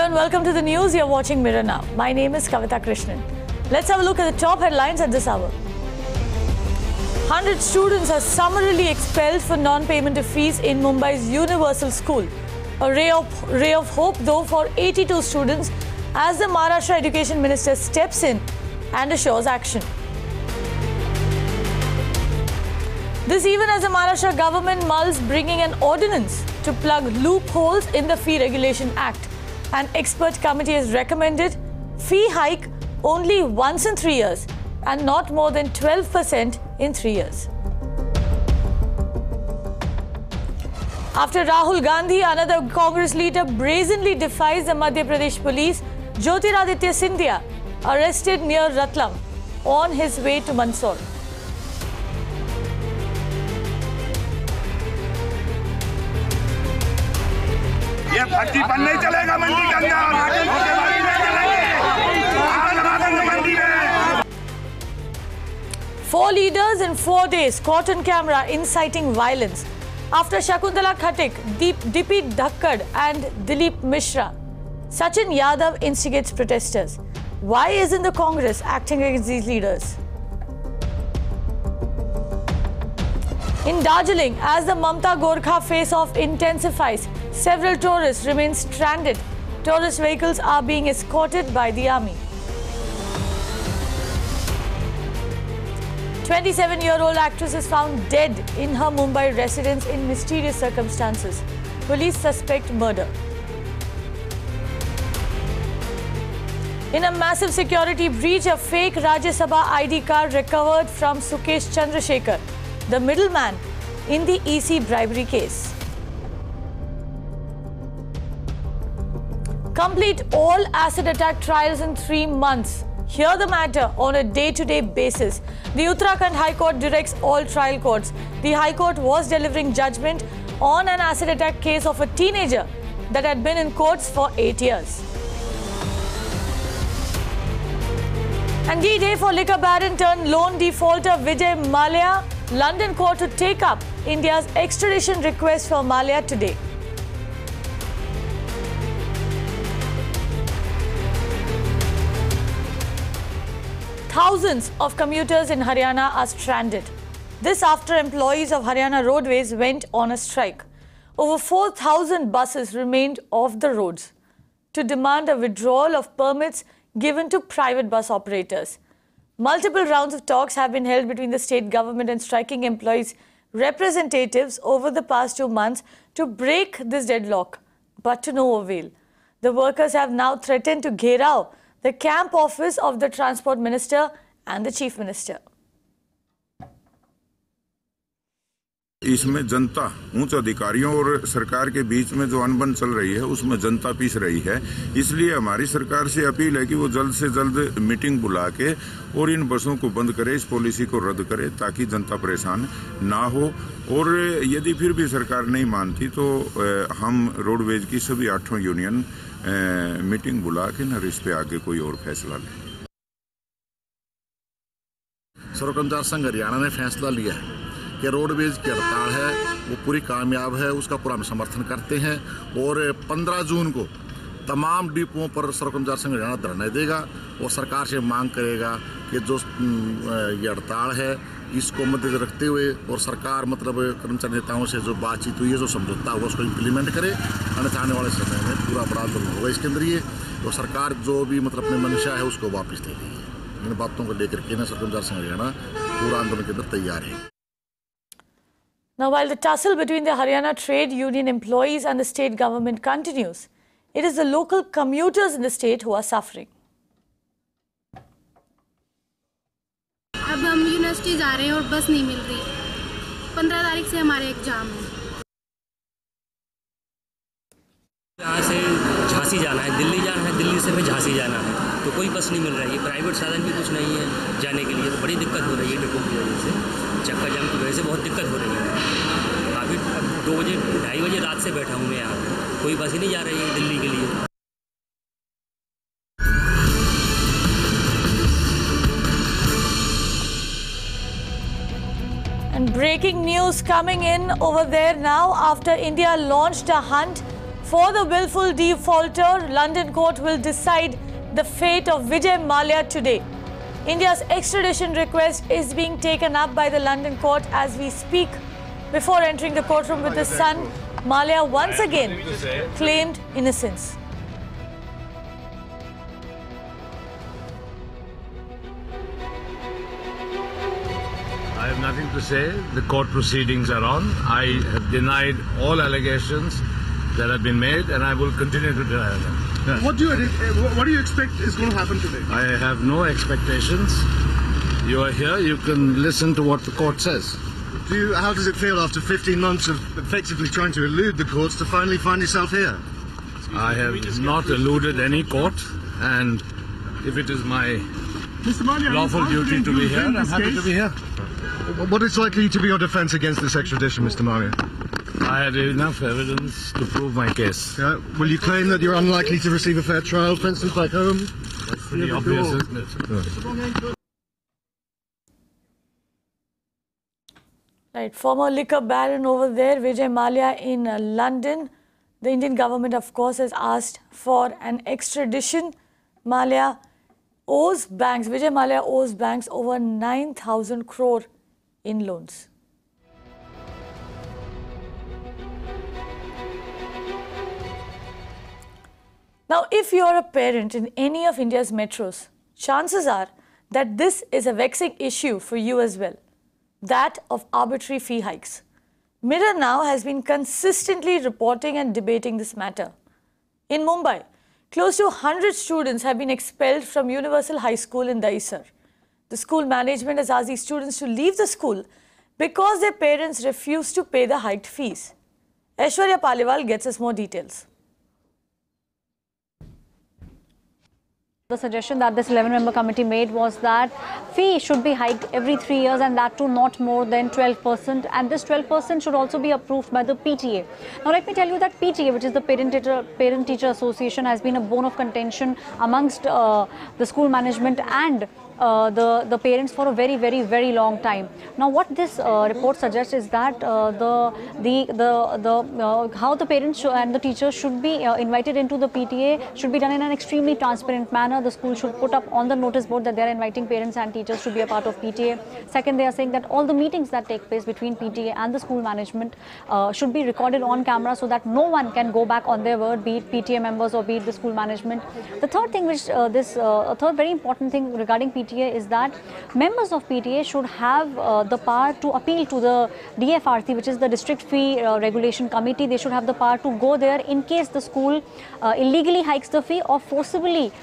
and welcome to the news. You're watching Mirror Now. My name is Kavita Krishnan. Let's have a look at the top headlines at this hour. 100 students are summarily expelled for non-payment of fees in Mumbai's Universal School. A ray of hope, though, for 82 students as the Maharashtra Education Minister steps in and assures action. This even as the Maharashtra government mulls bringing an ordinance to plug loopholes in the Fee Regulation Act. An expert committee has recommended fee hike only once in 3 years and not more than 12% in 3 years. After Rahul Gandhi, another Congress leader brazenly defies the Madhya Pradesh police, Jyotiraditya Scindia arrested near Ratlam on his way to Mandsaur. ये भट्टी बंद नहीं चलेगा मंडी के अंदर। 4 leaders in 4 days caught on camera inciting violence. After Shakuntala Khatik, Dipi Dhakkad and Dilip Mishra, Sachin Yadav instigates protesters. Why isn't the Congress acting against these leaders? In Darjeeling, as the Mamta Gorkha face-off intensifies, several tourists remain stranded. Tourist vehicles are being escorted by the army. 27-year-old actress is found dead in her Mumbai residence in mysterious circumstances. Police suspect murder. In a massive security breach, a fake Rajya Sabha ID card recovered from Sukesh Chandrasekhar, the middleman in the EC bribery case. Complete all acid attack trials in 3 months. Hear the matter on a day-to-day basis. The Uttarakhand High Court directs all trial courts. The High Court was delivering judgment on an acid attack case of a teenager that had been in courts for 8 years. And D-Day for liquor baron turned loan defaulter Vijay Mallya. London court to take up India's extradition request for Mallya today. Thousands of commuters in Haryana are stranded. This after employees of Haryana Roadways went on a strike. Over 4,000 buses remained off the roads to demand a withdrawal of permits given to private bus operators. Multiple rounds of talks have been held between the state government and striking employees' representatives over the past 2 months to break this deadlock, but to no avail. The workers have now threatened to gherao the camp office of the Transport Minister and the Chief Minister. इसमें जनता उच्च अधिकारियों और सरकार के बीच में जो अनबन चल रही है उसमें जनता पीस रही है। इसलिए हमारी सरकार से अपील है कि वो जल्द से जल्द मीटिंग बुला के और इन बसों को बंद करे, इस पॉलिसी को रद्द करे ताकि जनता परेशान ना हो। और यदि फिर भी सरकार नहीं मानती तो हम रोडवेज की सभी 8 यूनियन मीटिंग बुला के न इस पे आगे कोई और फैसला लें। सर्व कर्मचारी संघ हरियाणा ने फैसला लिया है कि रोडवेज की हड़ताल है वो पूरी कामयाब है, उसका पूरा हम समर्थन करते हैं। और 15 जून को तमाम डिपों पर सर्व कर्मचारी संघ हरियाणा धरने देगा और सरकार से मांग करेगा कि जो ये हड़ताल है इसको मद्देनजर रखते हुए और सरकार मतलब कर्मचारी नेताओं से जो बातचीत हुई है, जो समझौता हुआ उसको इम्प्लीमेंट करे, अन्यथा आने वाले समय में पूरा बड़ा आंदोलन होगा इसके अंदर। ये तो सरकार जो भी मतलब अपनी मंशा है उसको वापस दे देगी। इन बातों को लेकर के सर्व कर्मचारी संघ हरियाणा पूरा आंदोलन के अंदर तैयार है। Now, while the tussle between the Haryana trade union employees and the state government continues, it is the local commuters in the state who are suffering. अब हम यूनिवर्सिटी जा रहे हैं और बस नहीं मिल रही। 15 तारीख से हमारे एग्जाम है। यहाँ से झांसी जाना है, दिल्ली जाना है, दिल्ली से फिर झांसी जाना है, तो कोई बस नहीं मिल रही है। प्राइवेट साधन भी कुछ नहीं है जाने के लिए, तो बड़ी दिक्कत हो रही है डिपो की वजह से, चक्का जाम की वजह से बहुत दिक्कत हो रही है। काफ़ी 2 बजे 2:30 बजे रात से बैठा हूँ मैं यहाँ, कोई बस ही नहीं जा रही है दिल्ली के लिए। And breaking news coming in over there now after India launched a hunt For the willful defaulter, London court will decide the fate of Vijay Mallya today. India's extradition request is being taken up by the London court as we speak. Before entering the courtroom with his son, Mallya once again claimed innocence. I have nothing to say. The court proceedings are on. I have denied all allegations that have been made, and I will continue to deny them. Yes. What do you expect is going to happen today? I have no expectations. You are here. You can listen to what the court says. How does it feel after 15 months of effectively trying to elude the courts to finally find yourself here? I have not eluded any court, and if it is my lawful duty to be here, I'm happy to be here. What is likely to be your defence against this extradition, Mr. Mallya? I had enough evidence to prove my case. Will you claim that you're unlikely to receive a fair trial, for instance, like home? That's pretty obvious, isn't it? Right, former liquor baron over there, Vijay Mallya in London. The Indian government, of course, has asked for an extradition. Vijay Mallya owes banks over 9,000 crore in loans. Now, if you are a parent in any of India's metros, chances are that this is a vexing issue for you as well, that of arbitrary fee hikes. Mirror Now has been consistently reporting and debating this matter. In Mumbai, close to 100 students have been expelled from Universal High School in Dahisar. The school management has asked these students to leave the school because their parents refuse to pay the hiked fees. Aishwarya Paliwal gets us more details. The suggestion that this 11-member committee made was that fee should be hiked every 3 years, and that too not more than 12%, and this 12% should also be approved by the PTA. Now let me tell you that PTA, which is the Parent-Teacher Association, has been a bone of contention amongst the school management and the parents for a very long time. Now what this report suggests is that how the parents and the teachers should be invited into the PTA should be done in an extremely transparent manner. The school should put up on the notice board that they are inviting parents and teachers to be a part of PTA. Second, they are saying that all the meetings that take place between PTA and the school management should be recorded on camera so that no one can go back on their word, be it PTA members or be it the school management. The third thing which a third very important thing regarding PTA is that members of PTA should have the power to appeal to the DFRC, which is the District Fee Regulation Committee. They should have the power to go there in case the school illegally hikes the fee or forcibly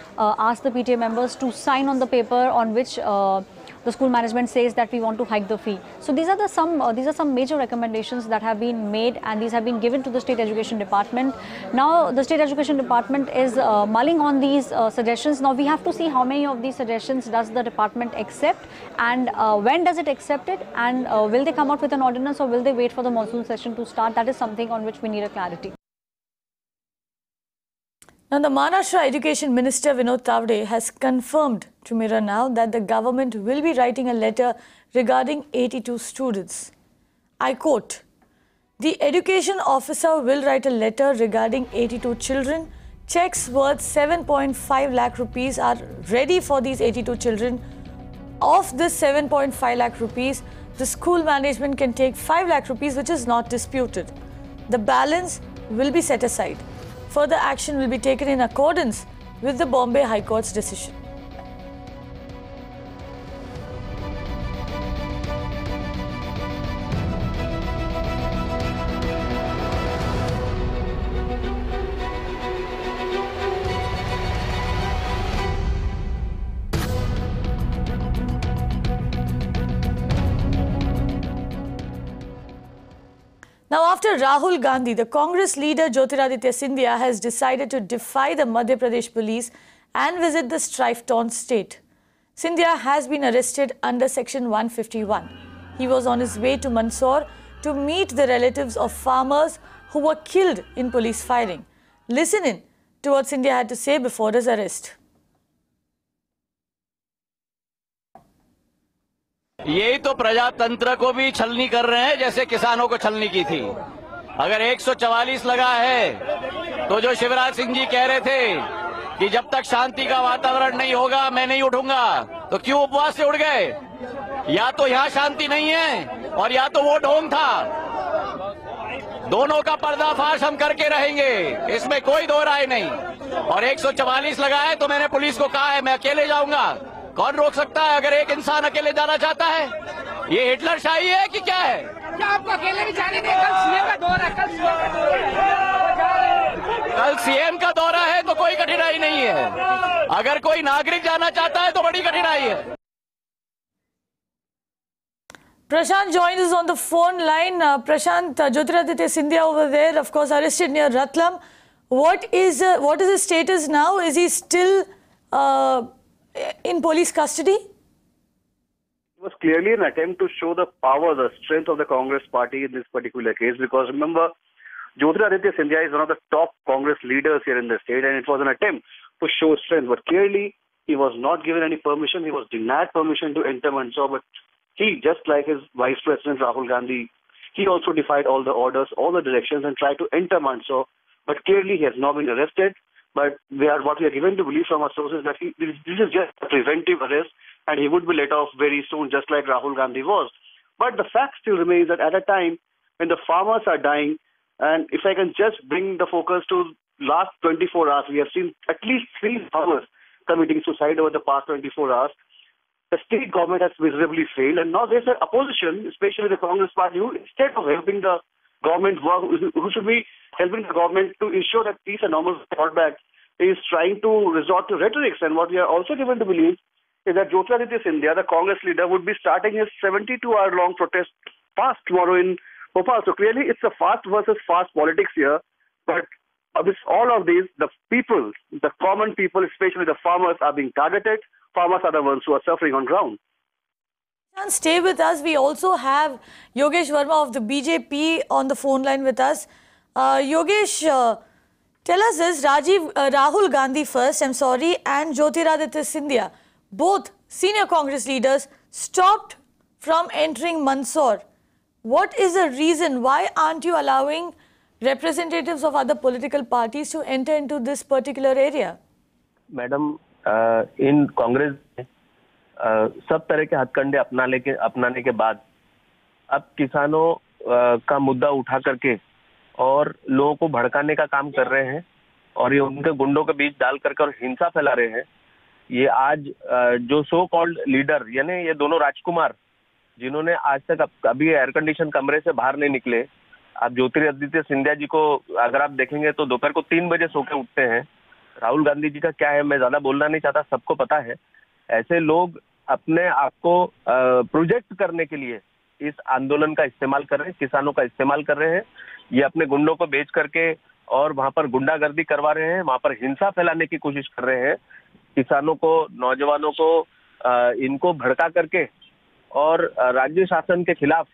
ask the PTA members to sign on the paper on which the school management says that we want to hike the fee. So these are some major recommendations that have been made, and these have been given to the State Education Department. Now the State Education Department is mulling on these suggestions. Now we have to see how many of these suggestions does the department accept, and when does it accept it, and will they come out with an ordinance or will they wait for the monsoon session to start? That is something on which we need a clarity. Now, the Maharashtra Education Minister Vinod Tavde has confirmed to Mirror Now that the government will be writing a letter regarding 82 students. I quote, "The education officer will write a letter regarding 82 children. Checks worth 7.5 lakh rupees are ready for these 82 children. Of this 7.5 lakh rupees, the school management can take 5 lakh rupees, which is not disputed. The balance will be set aside. Further action will be taken in accordance with the Bombay High Court's decision." Now, after Rahul Gandhi, the Congress leader Jyotiraditya Scindia has decided to defy the Madhya Pradesh police and visit the strife-torn state. Scindia has been arrested under Section 151. He was on his way to Mandsaur to meet the relatives of farmers who were killed in police firing. Listen in to what Scindia had to say before his arrest. यही तो प्रजातंत्र को भी छलनी कर रहे हैं जैसे किसानों को छलनी की थी। अगर 144 लगा है तो जो शिवराज सिंह जी कह रहे थे कि जब तक शांति का वातावरण नहीं होगा मैं नहीं उठूंगा, तो क्यों उपवास से उठ गए? या तो यहाँ शांति नहीं है और या तो वो ढोंग था। दोनों का पर्दाफाश हम करके रहेंगे, इसमें कोई दो राय नहीं। और 144 लगाए तो मैंने पुलिस को कहा है मैं अकेले जाऊंगा। कौन रोक सकता है अगर एक इंसान अकेले जाना चाहता है? ये हिटलर शाही है कि क्या है? क्या आपको अकेले भी जाने दें? कल सीएम का दौरा, कल सीएम का दौरा है तो कोई कठिनाई नहीं है। अगर कोई नागरिक जाना चाहता है तो बड़ी कठिनाई है। Prashant joins us on the phone line. Prashant, Jyotiraditya Scindia over there, of course, arrested near Ratlam. What is his status now? Is he still in police custody? It was clearly an attempt to show the power, the strength of the Congress party in this particular case, because remember, Jyotiraditya Scindia is one of the top Congress leaders here in the state, and it was an attempt to show strength. But clearly, he was not given any permission. He was denied permission to enter Mandsaur. But he, just like his Vice President Rahul Gandhi, he also defied all the orders, all the directions, and tried to enter Mandsaur. But clearly, he has not been arrested. But what we are given to believe from our sources that this is just a preventive arrest, and he would be let off very soon, just like Rahul Gandhi was. But the fact still remains that at a time when the farmers are dying, and if I can just bring the focus to last 24 hours, we have seen at least 3 farmers committing suicide over the past 24 hours. The state government has miserably failed, and now there's an opposition, especially the Congress party, who instead of helping the government work, who should be helping the government to ensure that peace and normal is brought back, is trying to resort to rhetorics. And what we are also given to believe is that Jyotiraditya Scindia, the Congress leader, would be starting his 72-hour-long protest fast tomorrow in Bhopal. So clearly it's a fast versus fast politics here. But with all of these, the people, the common people, especially the farmers, are being targeted. Farmers are the ones who are suffering on ground. Stay with us. We also have Yogesh Verma of the BJP on the phone line with us. Yogesh, tell us this, Rahul Gandhi first, and Jyotiraditya Scindia, both senior Congress leaders, stopped from entering Mandsaur. What is the reason? Why aren't you allowing representatives of other political parties to enter into this particular area? Madam, in Congress, सब तरह के हथकंडे अपनाने के बाद अब किसानों का मुद्दा उठा करके और लोगों को भड़काने का काम कर रहे हैं और ये उनके गुंडों के बीच डाल करके और हिंसा फैला रहे हैं। ये आज जो सो कॉल्ड लीडर, यानी ये दोनों राजकुमार जिन्होंने आज तक अभी एयर कंडीशन कमरे से बाहर नहीं निकले, आप ज्योतिरादित्य सिंधिया जी को अगर आप देखेंगे तो दोपहर को 3 बजे सो के उठते हैं। राहुल गांधी जी का क्या है, मैं ज्यादा बोलना नहीं चाहता, सबको पता है। ऐसे लोग अपने आप को प्रोजेक्ट करने के लिए इस आंदोलन का इस्तेमाल कर रहे हैं, किसानों का इस्तेमाल कर रहे हैं। ये अपने गुंडों को बेच करके और वहां पर गुंडागर्दी करवा रहे हैं, वहां पर हिंसा फैलाने की कोशिश कर रहे हैं, किसानों को, नौजवानों को इनको भड़का करके और राज्य शासन के खिलाफ।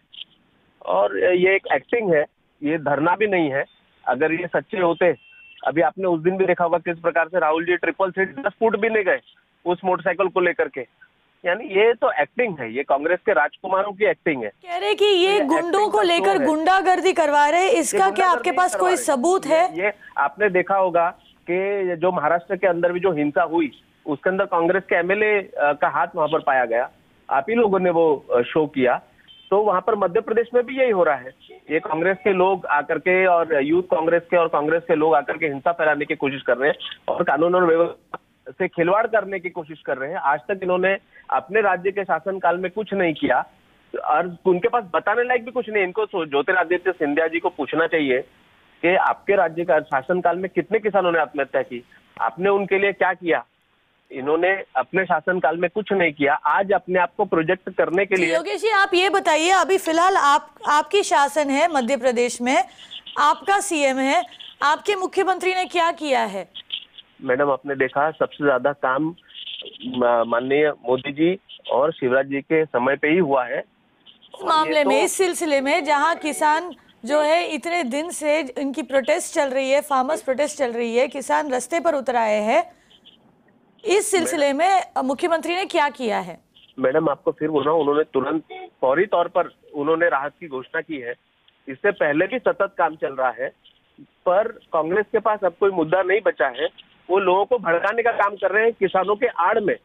और ये एक एक्टिंग है, ये धरना भी नहीं है। अगर ये सच्चे होते, अभी आपने उस दिन भी देखा होगा किस प्रकार से Rahul ji triple seat 10 foot भी नहीं गए उस मोटरसाइकिल को लेकर के। यानी ये तो एक्टिंग है, ये कांग्रेस के राजकुमारों की एक्टिंग है। कह रहे कि ये गुंडों को लेकर गुंडागर्दी करवा रहे हैं, इसका क्या आपके पास कोई सबूत है? ये आपने देखा होगा कि जो महाराष्ट्र के अंदर भी जो हिंसा हुई उसके अंदर कांग्रेस के एमएलए का हाथ वहां पर पाया गया, आप ही लोगों ने वो शो किया। तो वहां पर मध्य प्रदेश में भी यही हो रहा है, ये कांग्रेस के लोग आकर के और यूथ कांग्रेस के और कांग्रेस के लोग आकर के हिंसा फैलाने की कोशिश कर रहे हैं और कानून और व्यवस्था से खिलवाड़ करने की कोशिश कर रहे हैं। आज तक इन्होंने अपने राज्य के शासनकाल में कुछ नहीं किया और उनके पास बताने लायक भी कुछ नहीं। इनको ज्योतिरादित्य सिंधिया जी को पूछना चाहिए कि आपके राज्य का शासनकाल में कितने किसानों ने आत्महत्या की, आपने उनके लिए क्या किया? इन्होंने अपने शासनकाल में कुछ नहीं किया। आज अपने आप को प्रोजेक्ट करने के लिए। योगेश जी, आप ये बताइए, अभी फिलहाल आपकी शासन है मध्य प्रदेश में, आपका सीएम है, आपके मुख्यमंत्री ने क्या किया है? मैडम, आपने देखा सबसे ज्यादा काम माननीय मोदी जी और शिवराज जी के समय पे ही हुआ है। इस मामले में, इस सिलसिले में, जहां किसान जो है इतने दिन से इनकी प्रोटेस्ट चल रही है, फार्मर्स प्रोटेस्ट चल रही है, किसान रास्ते पर उतर आए हैं, इस सिलसिले में मुख्यमंत्री ने क्या किया है? मैडम, आपको फिर बोल रहा हूँ, उन्होंने तुरंत फौरी तौर पर उन्होंने राहत की घोषणा की है। इससे पहले भी सतत काम चल रहा है। पर कांग्रेस के पास अब कोई मुद्दा नहीं बचा है। वो लोगों को भड़काने का काम कर रहे हैं किसानों के आड़ में।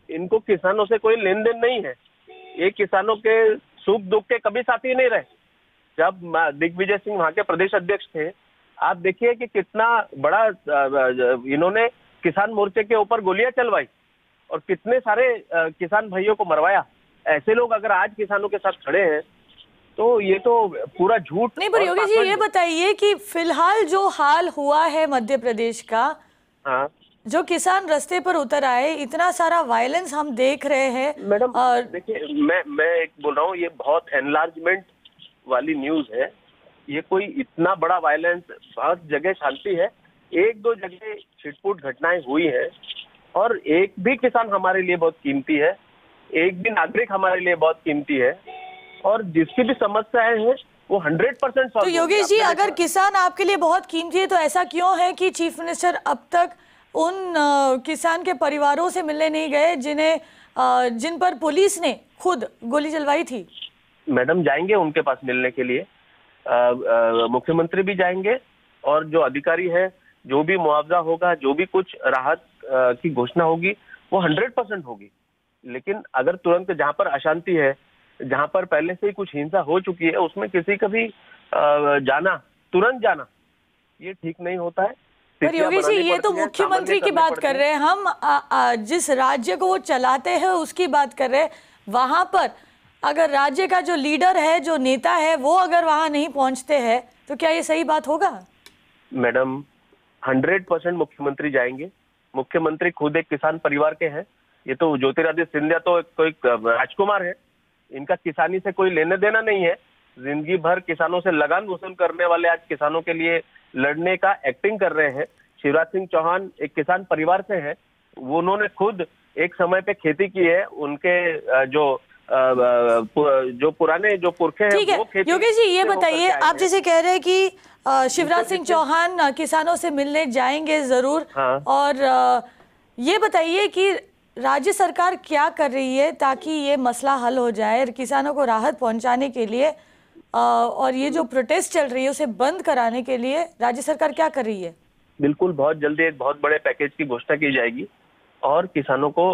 इनको किसानों से कोई लेन देन नहीं है। ये किसानों के सुख दुख के कभी साथी नहीं रहे। जब दिग्विजय सिंह वहां के प्रदेश अध्यक्ष थे, आप देखिए कि कितना बड़ा इन्होंने किसान मोर्चे के ऊपर गोलियां चलवाई और कितने सारे किसान भाइयों को मरवाया। ऐसे लोग अगर आज किसानों के साथ खड़े हैं तो ये तो पूरा झूठ। नहीं, पर योगेश जी ये बताइए कि फिलहाल जो हाल हुआ है मध्य प्रदेश का, हाँ, जो किसान रास्ते पर उतर आए, इतना सारा वायलेंस हम देख रहे हैं। मैडम देखिए, मैं एक बोल रहा हूँ, ये बहुत एनलार्जमेंट वाली न्यूज है। ये कोई इतना बड़ा वायलेंस, बहुत जगह शांति है, एक दो जगह छिटपुट घटनाएं हुई है और एक भी किसान हमारे लिए बहुत कीमती है, एक भी नागरिक हमारे लिए बहुत कीमती है और जिसकी भी समस्याएं हैं वो 100% तो योगेश जी, अगर किसान आपके लिए बहुत कीमती है तो ऐसा क्यों है कि चीफ मिनिस्टर अब तक उन किसान के परिवारों से मिलने नहीं गए जिन पर पुलिस ने खुद गोली चलवाई थी? मैडम जाएंगे उनके पास मिलने के लिए, मुख्यमंत्री भी जाएंगे और जो अधिकारी है, जो भी मुआवजा होगा, जो भी कुछ राहत की घोषणा होगी वो 100% होगी। लेकिन अगर तुरंत जहां पर अशांति है, जहां पर पहले से ही कुछ हिंसा हो चुकी है, उसमें किसी का भी तुरंत जाना ये ठीक नहीं होता है। पर योगेश जी, ये तो मुख्यमंत्री की बात कर रहे हैं हम, जिस राज्य को वो चलाते हैं उसकी बात कर रहे हैं। वहां पर अगर राज्य का जो लीडर है, जो नेता है, वो अगर वहां नहीं पहुंचते हैं तो क्या ये सही बात होगा? मैडम 100% मुख्यमंत्री जाएंगे। मुख्यमंत्री खुद एक किसान परिवार के हैं। ये तो ज्योतिरादित्य सिंधिया तो कोई राजकुमार है, इनका किसानी से कोई लेने देना नहीं है। जिंदगी भर किसानों से लगान वसूल करने वाले आज किसानों के लिए लड़ने का एक्टिंग कर रहे हैं। शिवराज सिंह चौहान एक किसान परिवार से हैं, वो उन्होंने खुद एक समय पे खेती की है। उनके जो पुराने जो पुरखे हैं वो खेती। योगेश जी ये बताइए, आप जैसे कह रहे हैं कि शिवराज सिंह चौहान किसानों से मिलने जाएंगे जरूर, हाँ। और ये बताइए कि राज्य सरकार क्या कर रही है ताकि ये मसला हल हो जाए, किसानों को राहत पहुंचाने के लिए, और ये जो प्रोटेस्ट चल रही है उसे बंद कराने के लिए राज्य सरकार क्या कर रही है? बिल्कुल, बहुत जल्दी एक बहुत बड़े पैकेज की घोषणा की जाएगी और किसानों को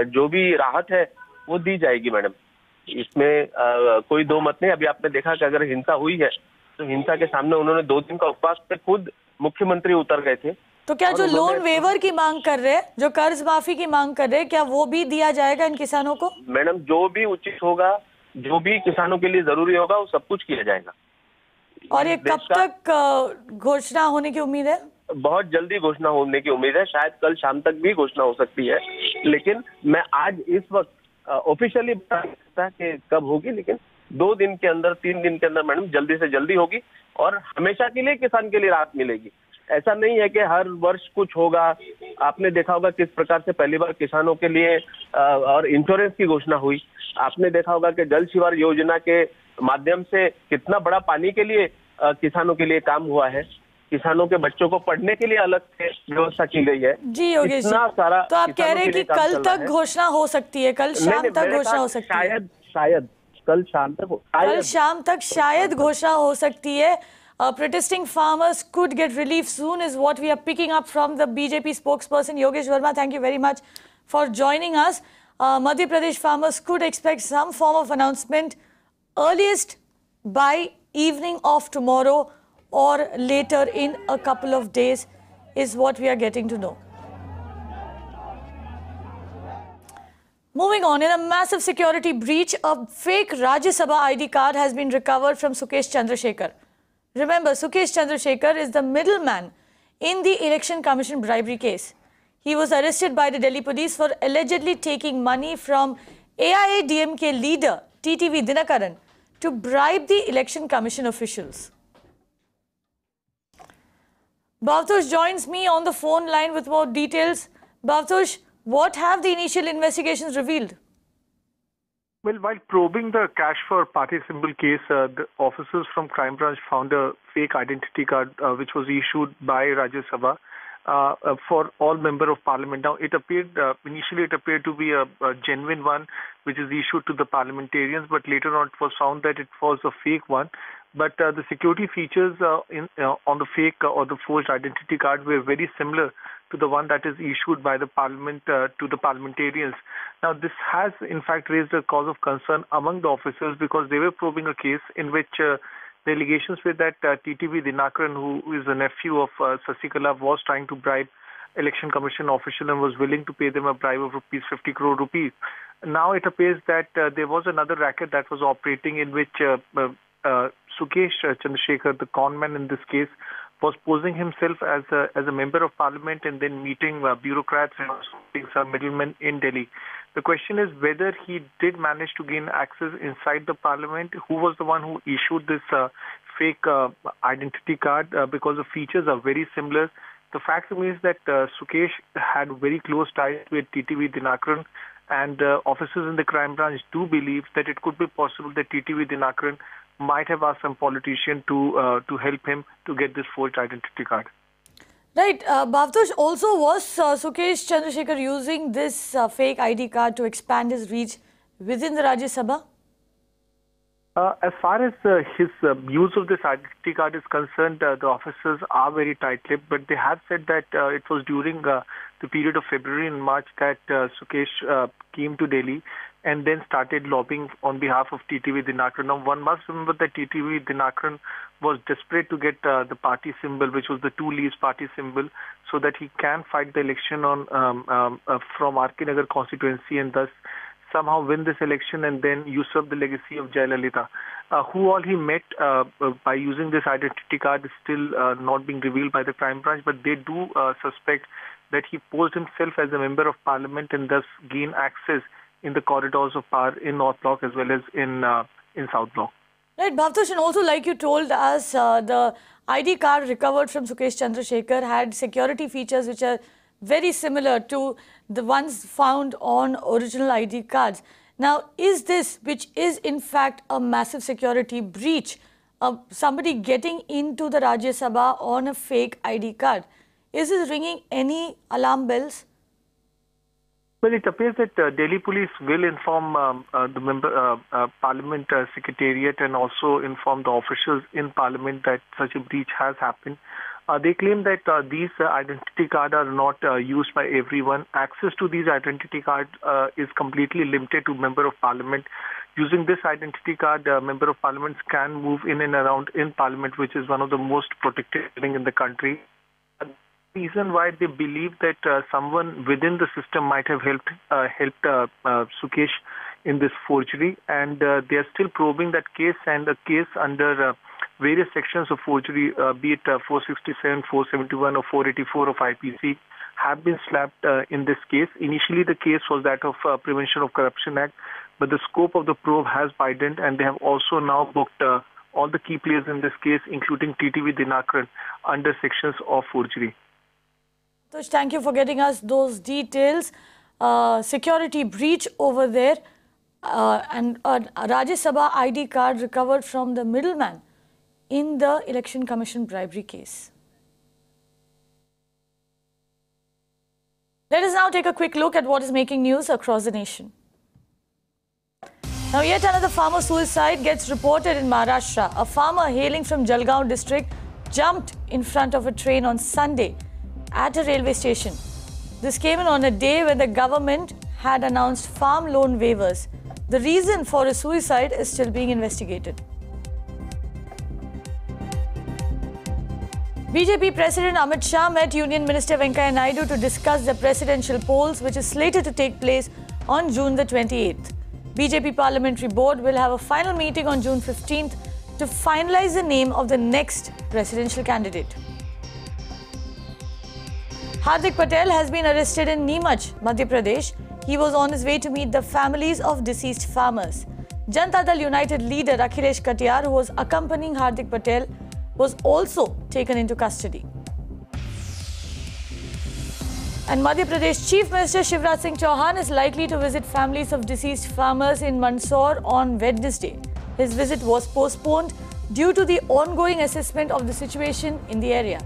जो भी राहत है वो दी जाएगी। मैडम इसमें कोई दो मत नहीं। अभी आपने देखा कि अगर हिंसा हुई है तो हिंसा के सामने उन्होंने 2 दिन का उपवास पे खुद मुख्यमंत्री उतर गए थे। तो क्या जो लोन वेवर की मांग कर रहे हैं, जो कर्ज माफी की मांग कर रहे हैं, क्या वो भी दिया जाएगा इन किसानों को? मैडम जो भी उचित होगा, जो भी किसानों के लिए जरूरी होगा वो सब कुछ किया जाएगा। और ये कब तक घोषणा होने की उम्मीद है? बहुत जल्दी घोषणा होने की उम्मीद है, शायद कल शाम तक भी घोषणा हो सकती है। लेकिन मैं आज इस वक्त ऑफिशियली बता नहीं सकता कि कब होगी, लेकिन 2 दिन के अंदर, 3 दिन के अंदर मैडम जल्दी से जल्दी होगी और हमेशा के लिए किसान के लिए राहत मिलेगी। ऐसा नहीं है कि हर वर्ष कुछ होगा। आपने देखा होगा किस प्रकार से पहली बार किसानों के लिए और इंश्योरेंस की घोषणा हुई। आपने देखा होगा कि जल शिवार योजना के माध्यम से कितना बड़ा पानी के लिए किसानों के लिए काम हुआ है। किसानों के बच्चों को पढ़ने के लिए अलग से व्यवस्था की गई है। जी योगेश जी, सारा तो आप कह रहे हैं कि कल तक घोषणा हो सकती है, कल शाम तक घोषणा हो सकती है? शायद कल शाम तक शायद घोषणा हो सकती है। Protesting farmers could get relief soon is what we are picking up from the BJP spokesperson Yogesh Verma. Thank you very much for joining us. Madhya Pradesh farmers could expect some form of announcement earliest by evening of tomorrow or later in a couple of days is what we are getting to know. Moving on, in a massive security breach, a fake Rajya Sabha ID card has been recovered from Sukesh Chandrasekhar. Remember, Sukesh Chandrasekhar is the middleman in the Election Commission bribery case. He was arrested by the Delhi police for allegedly taking money from AIADMK leader TTV Dinakaran to bribe the Election Commission officials. Bhavtosh joins me on the phone line with more details. Bhavtosh, what have the initial investigations revealed? Well, while probing the cash for party symbol case, the officers from Crime Branch found a fake identity card which was issued by Rajya Sabha for all member of parliament. Now, it appeared initially it appeared to be a genuine one which is issued to the parliamentarians, but later on it was found that it was a fake one. but the security features on the fake or the forged identity card were very similar to the one that is issued by the parliament to the parliamentarians. Now, this has in fact raised a cause of concern among the officers because they were probing a case in which the allegations were that TTV Dinakaran, who is the nephew of Sasikala, was trying to bribe Election Commission official and was willing to pay them a bribe of 50 crore rupees. Now it appears that there was another racket that was operating in which Sukesh Chandrasekhar, the conman in this case, was posing himself as a member of parliament and then meeting bureaucrats and meeting some middlemen in Delhi. The question is whether he did manage to gain access inside the parliament. Who was the one who issued this fake identity card? Because the features are very similar. The fact remains that Sukesh had very close ties with TTV Dinakaran, and officers in the crime branch do believe that it could be possible that TTV Dinakaran might have asked some politician to help him to get this forged identity card. Right. Bhavtosh, also was Sukesh Chandrasekhar using this fake ID card to expand his reach within the Rajya Sabha? As far as his use of this identity card is concerned, the officers are very tight-lipped, but they have said that it was during the period of February and March that Sukesh came to Delhi and then started lobbying on behalf of TTV Dinakaran. Now, one must remember that TTV Dinakaran was desperate to get the party symbol, which was the two leaves party symbol, so that he can fight the election from RK Nagar constituency and thus somehow win this election and then usurp the legacy of Jayalalitha. Who all he met by using this identity card is still not being revealed by the crime branch, but they do suspect that he posed himself as a member of parliament and thus gain access in the corridors of power in North Block as well as in South Block. Right, Bhavtosh, and also like you told us, the ID card recovered from Sukesh Chandrasekhar had security features which are very similar to the ones found on original ID cards. Now, is this, which is in fact a massive security breach, somebody getting into the Rajya Sabha on a fake ID card, is this ringing any alarm bells? Well, it appears that Delhi police will inform the member Parliament Secretariat and also inform the officials in Parliament that such a breach has happened. They claim that these identity cards are not used by everyone. Access to these identity cards is completely limited to Member of Parliament. Using this identity card, Member of Parliaments can move in and around in Parliament, which is one of the most protected building in the country. The reason why they believe that someone within the system might have helped Sukesh in this forgery, and they are still probing that case, and a case under various sections of forgery, be it 467, 471 or 484 of IPC, have been slapped in this case. Initially, the case was that of Prevention of Corruption Act, but the scope of the probe has widened, and they have also now booked all the key players in this case, including TTV Dinakaran, under sections of forgery. Tosh, thank you for getting us those details. Security breach over there and a Rajya Sabha ID card recovered from the middleman in the Election Commission bribery case. Let us now take a quick look at what is making news across the nation. Now, yet another farmer suicide gets reported in Maharashtra. A farmer hailing from Jalgaon district jumped in front of a train on Sunday at a railway station. This came in on a day when the government had announced farm loan waivers. The reason for his suicide is still being investigated. BJP President Amit Shah met Union Minister Venkaiah Naidu to discuss the presidential polls, which is slated to take place on June the 28th. BJP Parliamentary Board will have a final meeting on June 15th to finalize the name of the next presidential candidate. Hardik Patel has been arrested in Neemuch, Madhya Pradesh. He was on his way to meet the families of deceased farmers. Janata Dal United leader Akhilesh Katiyar, who was accompanying Hardik Patel, was also taken into custody. And Madhya Pradesh Chief Minister Shivraj Singh Chauhan is likely to visit families of deceased farmers in Mandsaur on Wednesday. His visit was postponed due to the ongoing assessment of the situation in the area.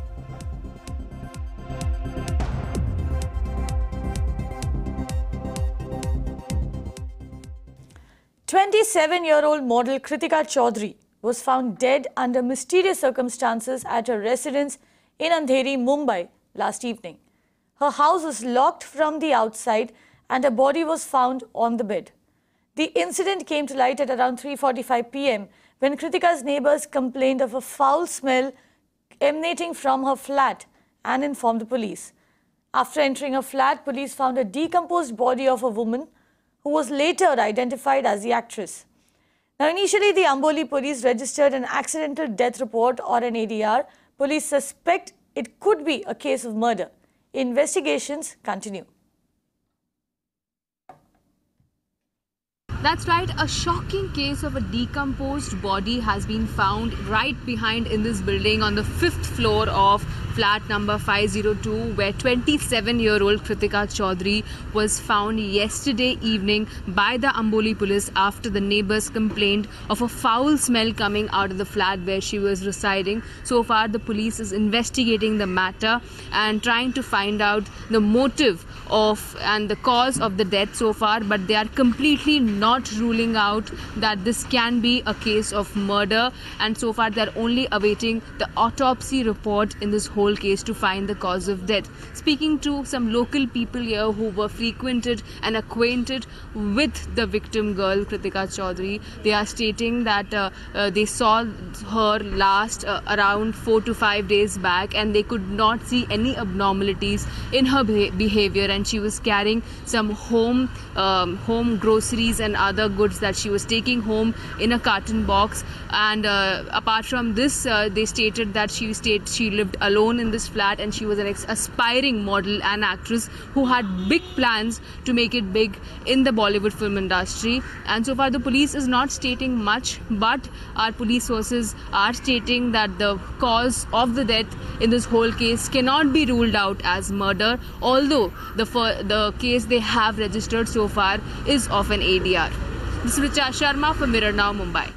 "27-year-old model Kritika Chaudhary was found dead under mysterious circumstances at her residence in Andheri, Mumbai last evening. Her house was locked from the outside and her body was found on the bed. The incident came to light at around 3:45 p.m. when Kritika's neighbors complained of a foul smell emanating from her flat and informed the police. After entering her flat, police found a decomposed body of a woman who was later identified as the actress. Now, initially, the Amboli police registered an accidental death report or an ADR. Police suspect it could be a case of murder. Investigations continue. That's right, a shocking case of a decomposed body has been found right behind in this building on the 5th floor of flat number 502, where 27-year-old Kritika Chaudhary was found yesterday evening by the Amboli police after the neighbors complained of a foul smell coming out of the flat where she was residing. So far, the police is investigating the matter and trying to find out the motive of and the cause of the death so far, but they are completely not ruling out that this can be a case of murder, and so far they are only awaiting the autopsy report in this whole case to find the cause of death. Speaking to some local people here who were frequented and acquainted with the victim girl Kritika Chaudhary, they are stating that they saw her last around 4 to 5 days back and they could not see any abnormalities in her behavior, and she was carrying some home groceries and other goods that she was taking home in a carton box. And apart from this, they stated that she lived alone in this flat and she was an aspiring model and actress who had big plans to make it big in the Bollywood film industry. And so far the police is not stating much, but our police sources are stating that the cause of the death in this whole case cannot be ruled out as murder, although the case they have registered so far is of an ADR. This is Richa Sharma from Mirror Now, Mumbai.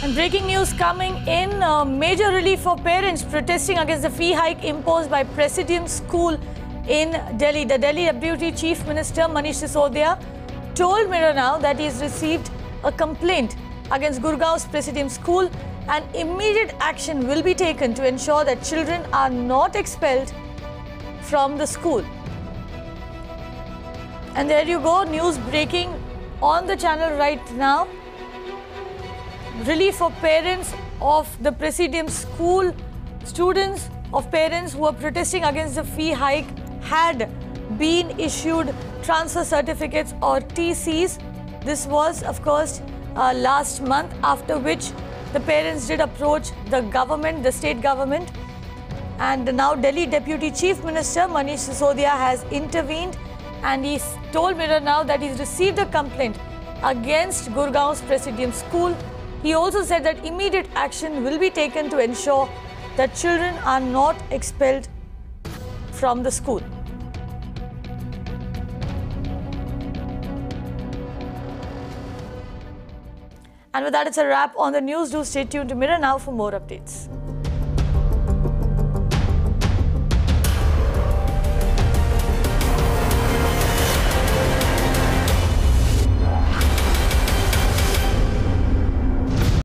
And breaking news coming in, major relief for parents protesting against the fee hike imposed by Presidium School in Delhi. The Delhi Deputy Chief Minister Manish Sisodia told Mirror Now that he has received a complaint against Gurgaon's Presidium School and immediate action will be taken to ensure that children are not expelled from the school. And there you go, news breaking on the channel right now. Relief for parents of the Presidium School, students of parents who are protesting against the fee hike had been issued transfer certificates or TCs. This was, of course, last month, after which the parents did approach the government, the state government, and now Delhi Deputy Chief Minister Manish Sisodia has intervened and he's told Mirror Now that he's received a complaint against Gurgaon's Presidium School. He also said that immediate action will be taken to ensure that children are not expelled from the school. And with that, it's a wrap on the news. Do stay tuned to Mirror Now for more updates.